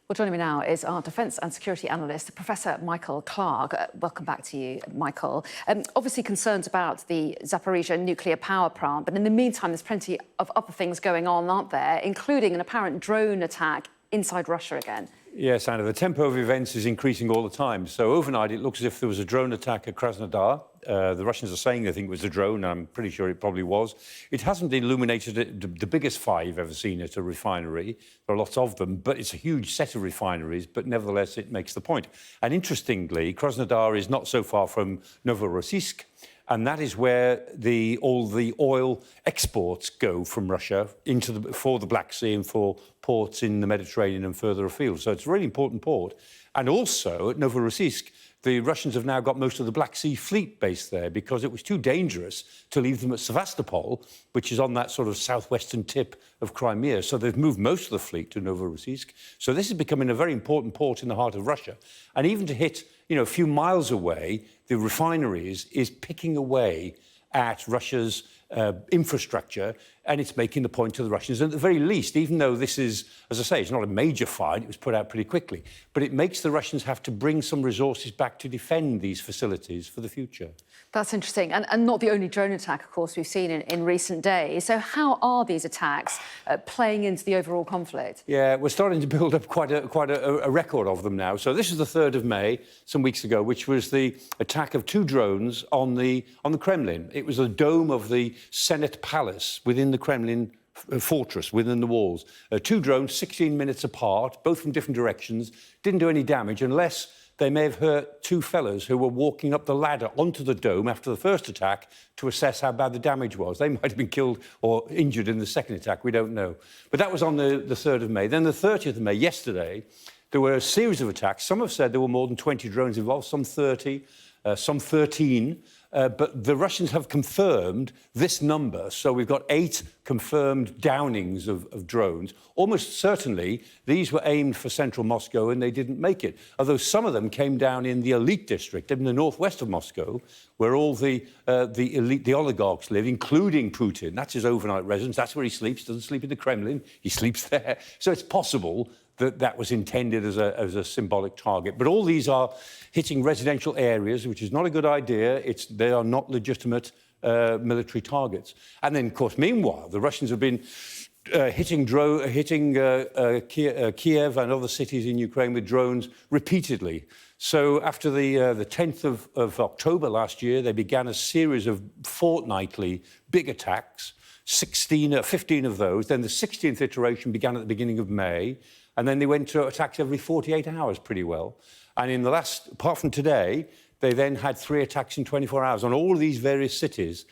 Well, joining me now is our defence and security analyst, Professor Michael Clarke. Welcome back to you, Michael. Obviously concerns about the Zaporizhzhia nuclear power plant, but in the meantime, there's plenty of other things going on, aren't there, including an apparent drone attack inside Russia again. Yes, Anna, the tempo of events is increasing all the time. So overnight, it looks as if there was a drone attack at Krasnodar. The Russians are saying they think it was a drone. I'm pretty sure it probably was. It hasn't illuminated the biggest fire you've ever seen at a refinery. There are lots of them, but it's a huge set of refineries, but nevertheless, it makes the point. And interestingly, Krasnodar is not so far from Novorossiysk, and that is where all the oil exports go from Russia for the Black Sea and for ports in the Mediterranean and further afield. So it's a really important port. And also at Novorossiysk, the Russians have now got most of the Black Sea fleet based there because it was too dangerous to leave them at Sevastopol, which is on that sort of southwestern tip of Crimea. So they've moved most of the fleet to Novorossiysk. So this is becoming a very important port in the heart of Russia. And even to hit, a few miles away, the refineries is picking away at Russia's infrastructure, and it's making the point to the Russians. And at the very least, even though this is, as I say, it's not a major fight, it was put out pretty quickly, but it makes the Russians have to bring some resources back to defend these facilities for the future. That's interesting, and not the only drone attack, of course, we've seen in recent days. So how are these attacks playing into the overall conflict? Yeah, we're starting to build up quite a record of them now. So this is the 3rd of May, some weeks ago, which was the attack of 2 drones on the Kremlin. It was a dome of the Senate Palace within the Kremlin fortress, within the walls. 2 drones, 16 minutes apart, both from different directions, didn't do any damage unless they may have hurt 2 fellows who were walking up the ladder onto the dome after the first attack to assess how bad the damage was. They might have been killed or injured in the second attack, we don't know. But that was on the 3rd of May. Then the 30th of May, yesterday, there were a series of attacks. Some have said there were more than 20 drones involved, some 30, some 13. But the Russians have confirmed this number. So we've got 8 confirmed downings of drones. Almost certainly, these were aimed for central Moscow and they didn't make it. Although some of them came down in the elite district, in the northwest of Moscow, where all the elite, the oligarchs live, including Putin. That's his overnight residence. That's where he sleeps. Doesn't sleep in the Kremlin. He sleeps there. So it's possible that was intended as a symbolic target. But all these are hitting residential areas, which is not a good idea. They are not legitimate military targets. And then, of course, meanwhile, the Russians have been hitting Kiev and other cities in Ukraine with drones repeately. So after the 10th of October last year, they began a series of fortnightly big attacks, 15 of those. Then the 16th iteration began at the beginning of May. And then they went to attacks every 48 hours pretty well. And in the last, apart from today, they then had 3 attacks in 24 hours on all of these various cities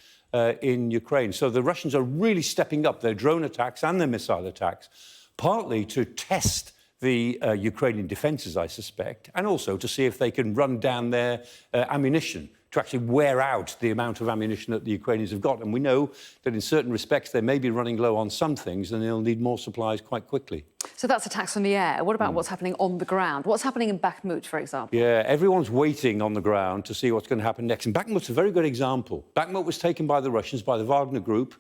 in Ukraine. So the Russians are really stepping up their drone attacks and their missile attacks, partly to test the Ukrainian defences, I suspect, and also to see if they can run down their ammunition, to actually wear out the amount of ammunition that the Ukrainians have got. And we know that in certain respects they may be running low on some things and they'll need more supplies quite quickly. So that's attacks from the air. What about what's happening on the ground? What's happening in Bakhmut, for example? Yeah, everyone's waiting on the ground to see what's going to happen next. And Bakhmut's a very good example. Bakhmut was taken by the Russians, by the Wagner Group,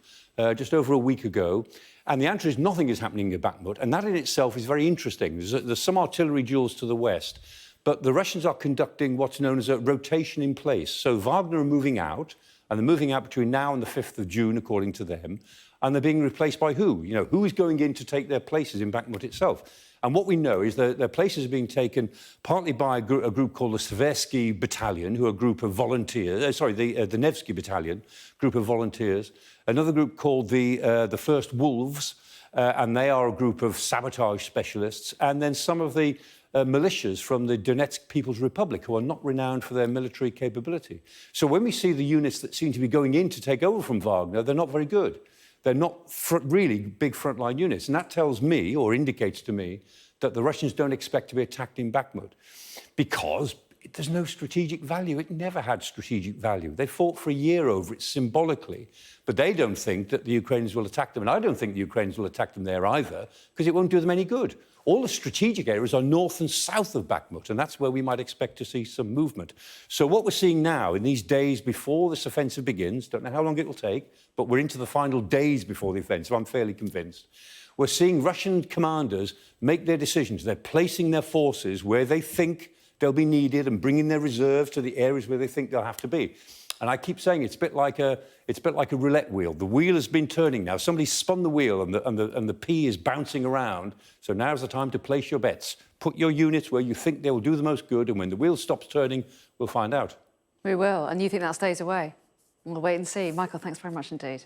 just over a week ago. And the answer is nothing is happening in Bakhmut. And that in itself is very interesting. There's some artillery duels to the west. But the Russians are conducting what's known as a rotation in place. So Wagner are moving out, and they're moving out between now and the 5th of June, according to them. And they're being replaced by who? Who is going in to take their places in Bakhmut itself? And what we know is that their places are being taken partly by a group called the Seversky Battalion, who are a group of volunteers, the Nevsky Battalion, group of volunteers. Another group called the First Wolves, and they are a group of sabotage specialists. And then some of the militias from the Donetsk People's Republic, who are not renowned for their military capability. So when we see the units that seem to be going in to take over from Wagner, they're not very good. They're not really big frontline units. And that tells me, or indicates to me, that the Russians don't expect to be attacked in Bakhmut because there's no strategic value. It never had strategic value. They fought for a year over it symbolically, but they don't think that the Ukrainians will attack them. And I don't think the Ukrainians will attack them there either, because it won't do them any good. All the strategic areas are north and south of Bakhmut, and that's where we might expect to see some movement. So what we're seeing now, in these days before this offensive begins, don't know how long it will take, but we're into the final days before the offensive, I'm fairly convinced. We're seeing Russian commanders make their decisions. They're placing their forces where they think they'll be needed and bringing their reserves to the areas where they think they'll have to be. And I keep saying it's a bit like a roulette wheel. The wheel has been turning now. Somebody's spun the wheel and the pea is bouncing around. So now's the time to place your bets. Put your units where you think they will do the most good, and when the wheel stops turning, we'll find out. We will. And you think that stays away? We'll wait and see. Michael, thanks very much indeed.